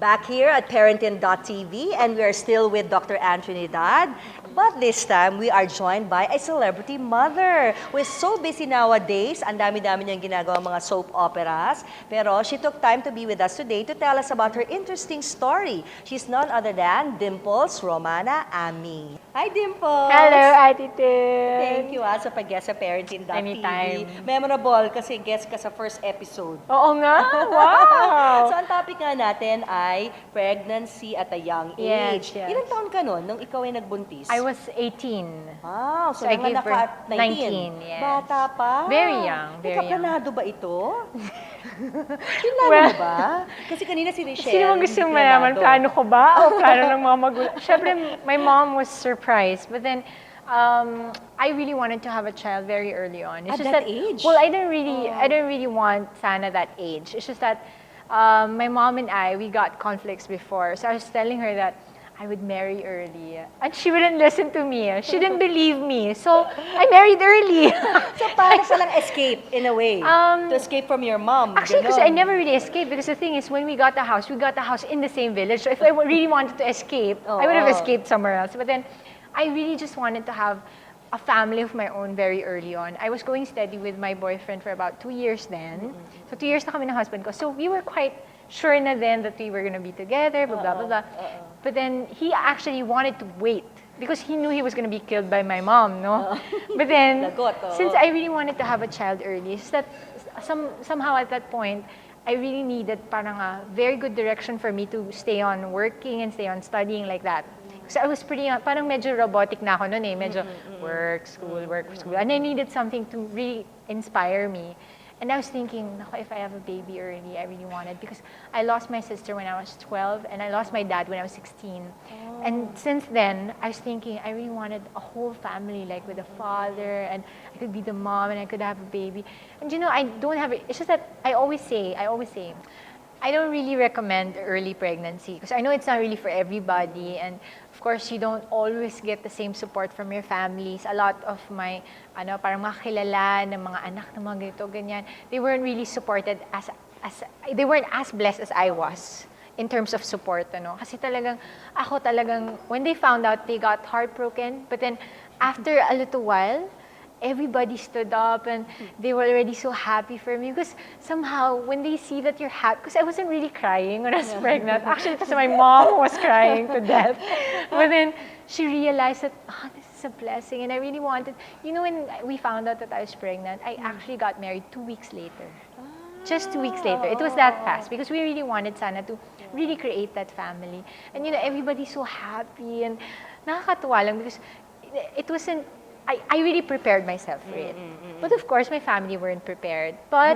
Back here at Parentin.tv, and we are still with Dr. Anthony Dad. But this time, we are joined by a celebrity mother who is so busy nowadays. Ang dami-dami niyang ginagawa mga soap operas. Pero she took time to be with us today to tell us about her interesting story. She's none other than Dimples Romana-Ahmee. Hi, Dimples! Hello, Ate Tin! Thank you sa pag-guest sa Parentin.tv. Anytime. Memorable kasi guest ka sa first episode. Oo nga! Wow! So, ang topic nga natin ay pregnancy at a young age. Yes. Ilang taon ka nun nung ikaw ay nagbuntis? I was 18. Wow, so I gave nanganak ka at birth 19. 19, yes. Bata pa. Very young, very young. Planado ba ito? Planado Well, ba? Kasi kanina si Michelle. Sino mo gusto malaman? Plano ko ba? O plano ng mga magulang? Siyempre, my mom was surprised. But then, I really wanted to have a child very early on. It's At just that age? Well, I don't really want sana that age. It's just that my mom and we got conflicts before. So I was telling her that I would marry early. And she wouldn't listen to me. She didn't believe me. So I married early. So parang silang escape in a way. To escape from your mom. Actually, because ganon. I never really escaped. Because the thing is, when we got the house in the same village. So if I really wanted to escape, I would have escaped somewhere else. But then, I really just wanted to have a family of my own very early on. I was going steady with my boyfriend for about 2 years then. So 2 years na kami ng husband ko. So we were quite sure na then that we were gonna be together, blah, blah, blah, blah. But then he actually wanted to wait because he knew he was gonna be killed by my mom, no? But then, since I really wanted to have a child early, so that somehow at that point, I really needed parang a very good direction for me to stay on working and stay on studying like that. So I was pretty, parang medyo robotic na ako noon eh. Medyo work, school. And I needed something to really inspire me. And I was thinking, naku, if I have a baby early, I really wanted, because I lost my sister when I was 12 and I lost my dad when I was 16. And since then, I was thinking, I really wanted a whole family, like with a father, and I could be the mom and I could have a baby. And you know, I don't have it. It's just that I always say, I don't really recommend early pregnancy because I know it's not really for everybody, and of course you don't always get the same support from your families. A lot of my parang mga kilala ng mga anak ng mga ganito ganyan, they weren't really supported as they weren't as blessed as I was in terms of support, Kasi talagang when they found out, they got heartbroken, but then after a little while, everybody stood up and they were already so happy for me because somehow when they see that you're happy, because I wasn't really crying when I was pregnant. Actually, it was my mom who was crying to death. But then she realized that, this is a blessing, and I really wanted, when we found out that I was pregnant, I actually got married 2 weeks later. Just 2 weeks later. It was that fast because we really wanted sana to really create that family. And everybody's so happy, and nakakatuwa lang because it wasn't, I really prepared myself for it. But of course, my family weren't prepared. But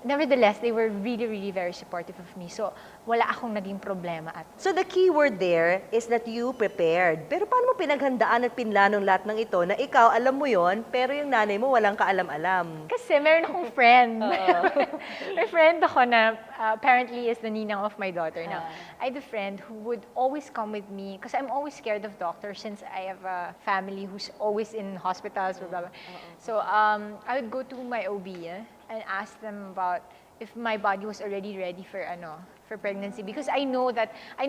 nevertheless, they were really, really very supportive of me. So, wala akong naging problema at. So the key word there is that you prepared. Pero paano mo pinaghandaan at pinlanong lahat ng ito na ikaw, alam mo yon, pero yung nanay mo walang kaalam-alam? Kasi meron akong friend. May friend ako na apparently is the ninang of my daughter. Now, I had a friend who would always come with me because I'm always scared of doctors since I have a family who's always in hospitals. Blah, blah, blah. So I would go to my OB and ask them about if my body was already ready for pregnancy, because I know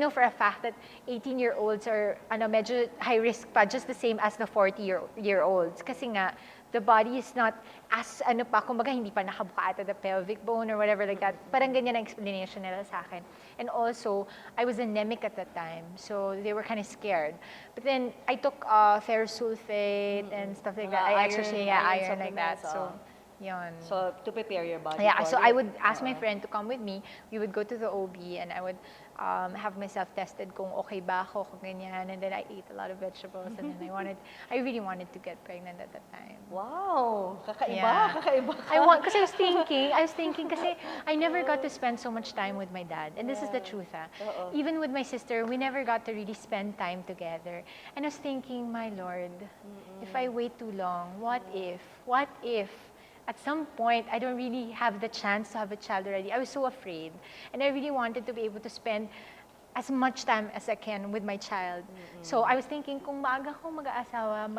for a fact that 18-year-olds are medyo high risk pa, just the same as the 40-year-olds. Kasi nga the body is not as kumbaga hindi pa nakabuka ata the pelvic bone or whatever like that. Parang ganyan ang explanation nila sa akin. And also, I was anemic at that time, so they were kind of scared. But then I took ferrous sulfate and stuff like that. I exercised, iron like that. So yun. So, to prepare your body. Yeah, so I would ask my friend to come with me. We would go to the OB and I would have myself tested kung okay ba ako, kung ganyan. And then I ate a lot of vegetables and then I really wanted to get pregnant at that time. Wow! Kakaiba, Yeah. kakaiba ka. Kasi I was thinking kasi I never got to spend so much time with my dad. And this is the truth, Even with my sister, we never got to really spend time together. And I was thinking, my Lord, if I wait too long, what if at some point, I don't really have the chance to have a child already? I was so afraid. And I really wanted to be able to spend as much time as I can with my child. So I was thinking, kung maaga ko mag-aasawa,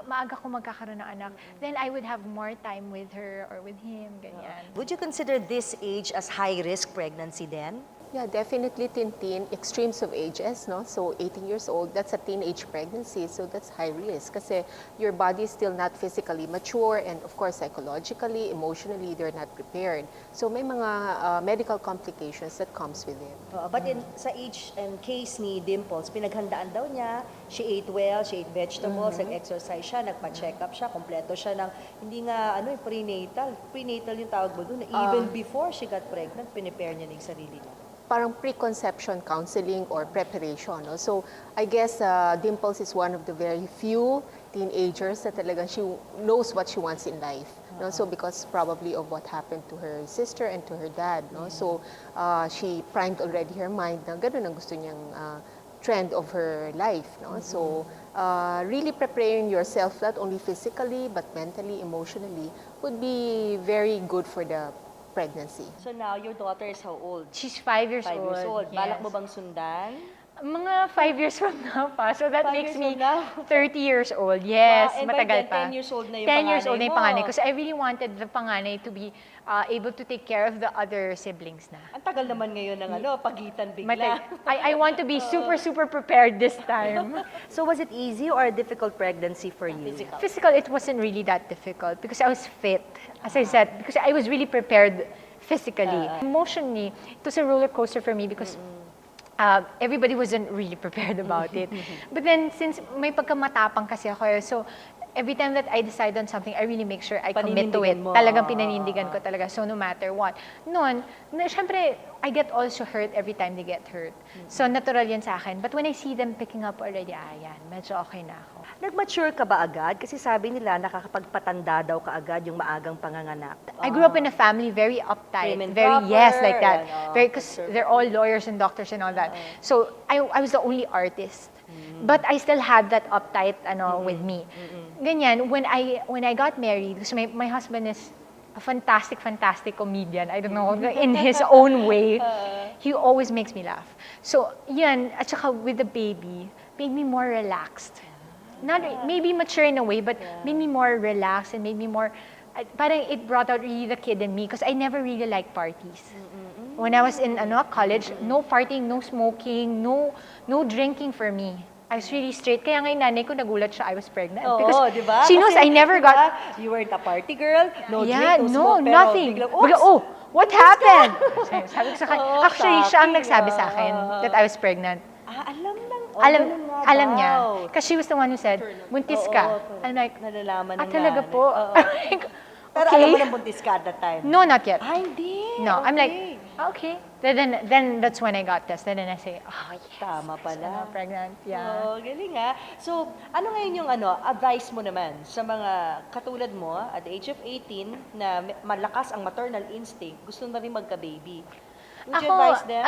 maaga ko magkakaroon ng anak, then I would have more time with her or with him, ganyan. Would you consider this age as high-risk pregnancy then? Yeah, definitely teen, extremes of ages, no? So 18 years old, that's a teenage pregnancy, so that's high risk kasi your body is still not physically mature and of course psychologically, emotionally, they're not prepared. So may mga medical complications that comes with it. But sa age and case ni Dimples, pinaghandaan daw niya, she ate well, she ate vegetables, nag-exercise siya, nagpa-check up siya, kompleto siya ng, hindi nga, prenatal. Prenatal yung tawag mo doon. Even before she got pregnant, pinipare niya na yung sarili niya. Parang preconception counseling or preparation. No? So I guess Dimples is one of the very few teenagers that talagang she knows what she wants in life. No? So because probably of what happened to her sister and to her dad. No? So she primed already her mind na gano'n ang gusto niyang trend of her life. No? So really preparing yourself not only physically but mentally, emotionally would be very good for the pregnancy. So now, your daughter is how old? She's 5 years 5 old. years old. Balak Yes. mo bang sundan? Mga 5 years from now pa. So that 5 makes years me from now? 30 years old. Yes, Wow, and by then, matagal pa. 10 years old na yung 10 years old na panganay yung mo. panganay. Kasi I really wanted the panganay to be able to take care of the other siblings na. Ang tagal naman ngayon ng pagitan bigla. I want to be super prepared this time. So was it easy or a difficult pregnancy for you? Physical, it wasn't really that difficult because I was fit. As I said, because I was really prepared physically. Emotionally, it was a roller coaster for me because everybody wasn't really prepared about it. But then, since may pagkamatapang kasi ako, so every time that I decide on something, I really make sure I commit to it. Paninindigan mo. Talagang pinanindigan ko talaga. So no matter what. Noon, syempre, I get also hurt every time they get hurt. So natural yun sa akin. But when I see them picking up already, yan, medyo okay na ako. Nag-mature ka ba agad? Kasi sabi nila, nakakapagpatanda daw ka agad yung maagang panganganak. I grew up in a family very uptight, Prim and very proper, yes, like that. and, Very because they're all lawyers and doctors and all that. So I was the only artist, but I still had that uptight with me. Ganyan when I got married, because my husband is a fantastic comedian. I don't know, in his own way, he always makes me laugh. So yan, at saka with the baby, made me more relaxed. Not maybe mature in a way, but made me more relaxed and made me more. Parang it brought out really the kid in me because I never really liked parties. When I was in college, no partying, no smoking, no drinking for me. I was really straight. Kaya nga yung nanay ko nagulat siya I was pregnant. Oo, di ba? She knows Kasi, I never diba, got. You weren't a party girl, no Yeah, drink, no no, smoke, pero nothing. biglang, Bigla, oh, what happened? Sabi ko sa kanya. Oo, Actually, siya ang shocking, nagsabi sa akin that I was pregnant. Alam niya. Because she was the one who said, buntis ka. I'm like, nalalaman ng talaga nanay. po. Oo. Like, Pero okay. alam mo nang buntis ka at that time? No, not yet. Hindi. No, I'm like, Okay. okay. Then that's when I got tested and I say, oh yes, Tama pala. I'm pregnant. Yeah. Oh, galing ha. So, ano ngayon yung advice mo naman sa mga katulad mo at the age of 18 na malakas ang maternal instinct, gusto na rin magka-baby? Would you advise them?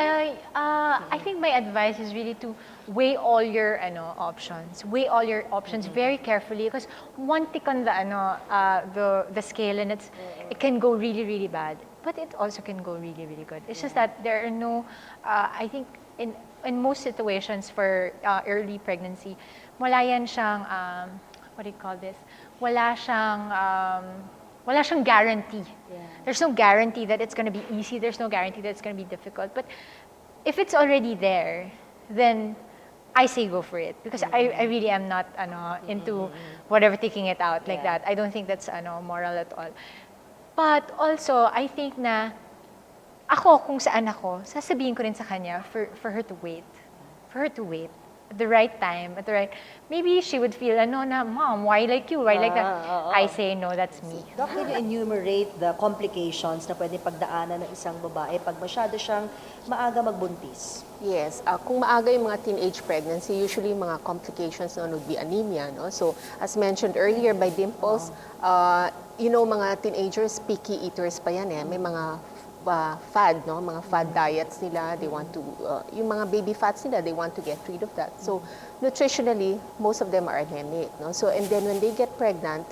I think my advice is really to weigh all your options. Weigh all your options very carefully because one tick on the scale and it can go really bad, but it also can go really good. It's just that there are no I think in most situations for early pregnancy, wala yan siyang what do you call this? Wala siyang guarantee. Yeah. There's no guarantee that it's going to be easy. There's no guarantee that it's going to be difficult. But if it's already there, then I say go for it. Because I really am not into whatever taking it out like that. I don't think that's moral at all. But also, I think na ako, kung saan ako, sasabihin ko rin sa kanya for her to wait. For her to wait. At the right time, maybe she would feel, na, Mom, why like you? Why like that? I say, no, that's me. Doc, can you enumerate the complications na pwede pagdaanan ng isang babae pag masyado siyang maaga magbuntis? Yes, kung maaga yung mga teenage pregnancy, usually mga complications noon would be anemia. No? So, as mentioned earlier by Dimples, mga teenagers, picky eaters pa yan eh. May mga fad, no? Mga fad diets nila, they want to, yung mga baby fats nila, they want to get rid of that. So, nutritionally, most of them are anemic. No? So, and then when they get pregnant,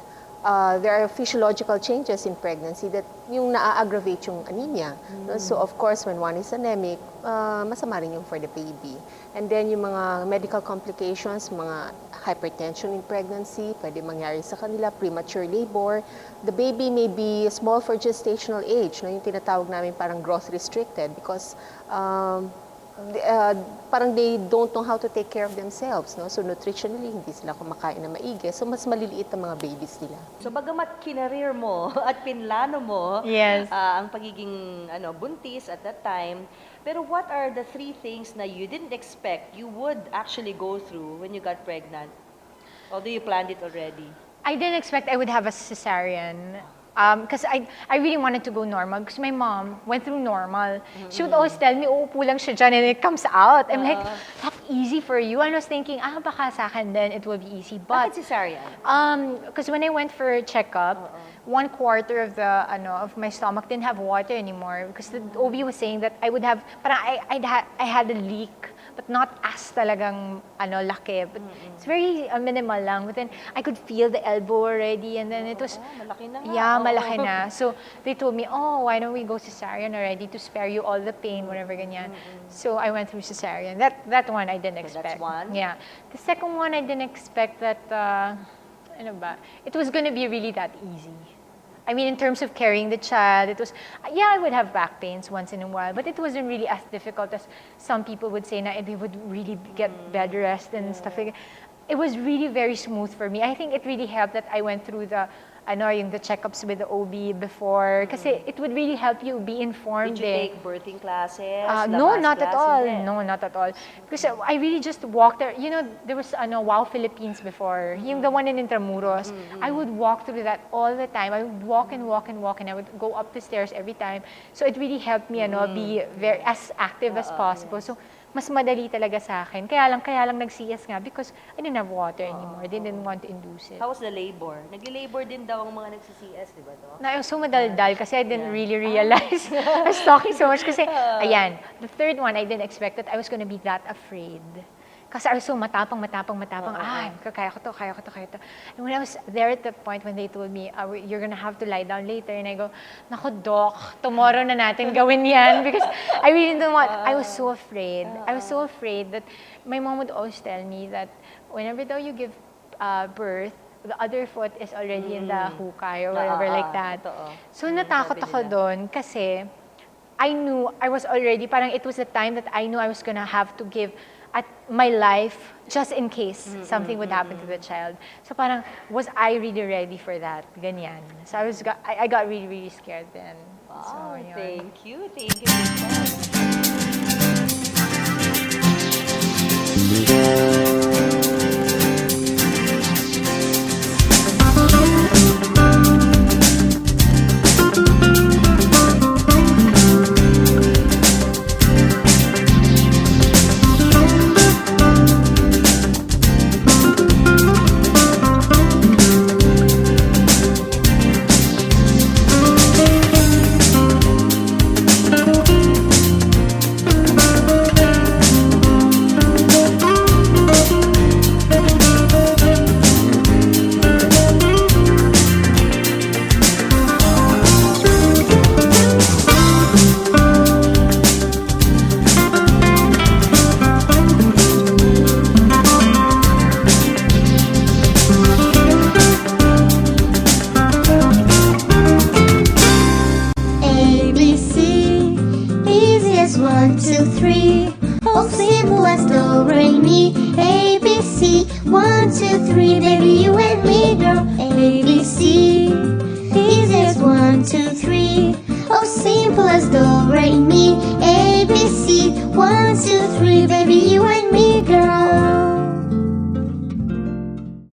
there are physiological changes in pregnancy that yung na-aggravate yung anemia. No? So of course, when one is anemic, masama rin yung for the baby. And then yung mga medical complications, mga hypertension in pregnancy, pwede mangyari sa kanila, premature labor. The baby may be small for gestational age, no? Yung tinatawag namin parang growth restricted because parang they don't know how to take care of themselves, no? So nutritionally, hindi sila kumakain na maigi. So mas maliliit ang mga babies nila. So bagamat kinareer mo at pinlano mo Yes. ang pagiging buntis at that time, pero what are the 3 things na you didn't expect you would actually go through when you got pregnant? Although you planned it already. I didn't expect I would have a cesarean. Because I really wanted to go normal because my mom went through normal. She would always tell me, uupo lang siya dyan and it comes out. I'm like, that's easy for you. And I was thinking, baka sa akin then it will be easy. But Bakit cesarean? because when I went for a checkup, 1/4 of the of my stomach didn't have water anymore because the OB was saying that I would have, parang I had a leak, but not as talagang laki. But it's very minimal lang. But then I could feel the elbow already, and then it was Malaki na nga. yeah, Oo. malaki na. So they told me, why don't we go cesarean already to spare you all the pain, whatever ganyan. So I went through cesarean. That one I didn't Okay, expect. that's one. Yeah. The second one I didn't expect that it was gonna be really that easy. I mean, in terms of carrying the child, it was, I would have back pains once in a while, but it wasn't really as difficult as some people would say na they would really get bed rest and stuff like that. It was really very smooth for me. I think it really helped that I went through the checkups with the OB before, kasi it would really help you be informed. Did you take birthing classes? No, labas not at class? all. Hindi. No, not at all. Because I really just walked there. You know, there was Wow Philippines before. Yung the one in Intramuros. I would walk through that all the time. I would walk and walk and walk, and I would go up the stairs every time. So it really helped me be very as active as possible. So mas madali talaga sa akin. Kaya lang nag-CS nga because I didn't have water anymore. I didn't want to induce it. How was the labor? Nag-labor din daw ang mga nagsi-CS, di ba to? Na, I was so madaldal kasi I didn't really realize. I was talking so much kasi, ayan, the third one, I didn't expect that I was gonna be that afraid. Kasi I was so matapang. Kaya ko to. And when I was there at the point when they told me, you're gonna have to lie down later, and I go, naku, Doc, tomorrow na natin gawin yan. Because I really don't want, I was so afraid. I was so afraid that my mom would always tell me that whenever daw you give birth, the other foot is already in the hukay or whatever like that. Totoo. So natakot ako doon kasi I knew I was already, parang it was the time that I knew I was gonna have to give at my life just in case something would happen to the child. So parang, was I really ready for that? Ganyan. So I got really, really scared then. So, Wow, yun. thank you. Tita. ABC, easiest 1, 2, 3. Oh, simple as do, re, mi. ABC, 1, 2, 3. Baby, you and me, girl. ABC, easiest 1, 2, 3. Oh, simple as do, re, mi. ABC, 1, 2, 3.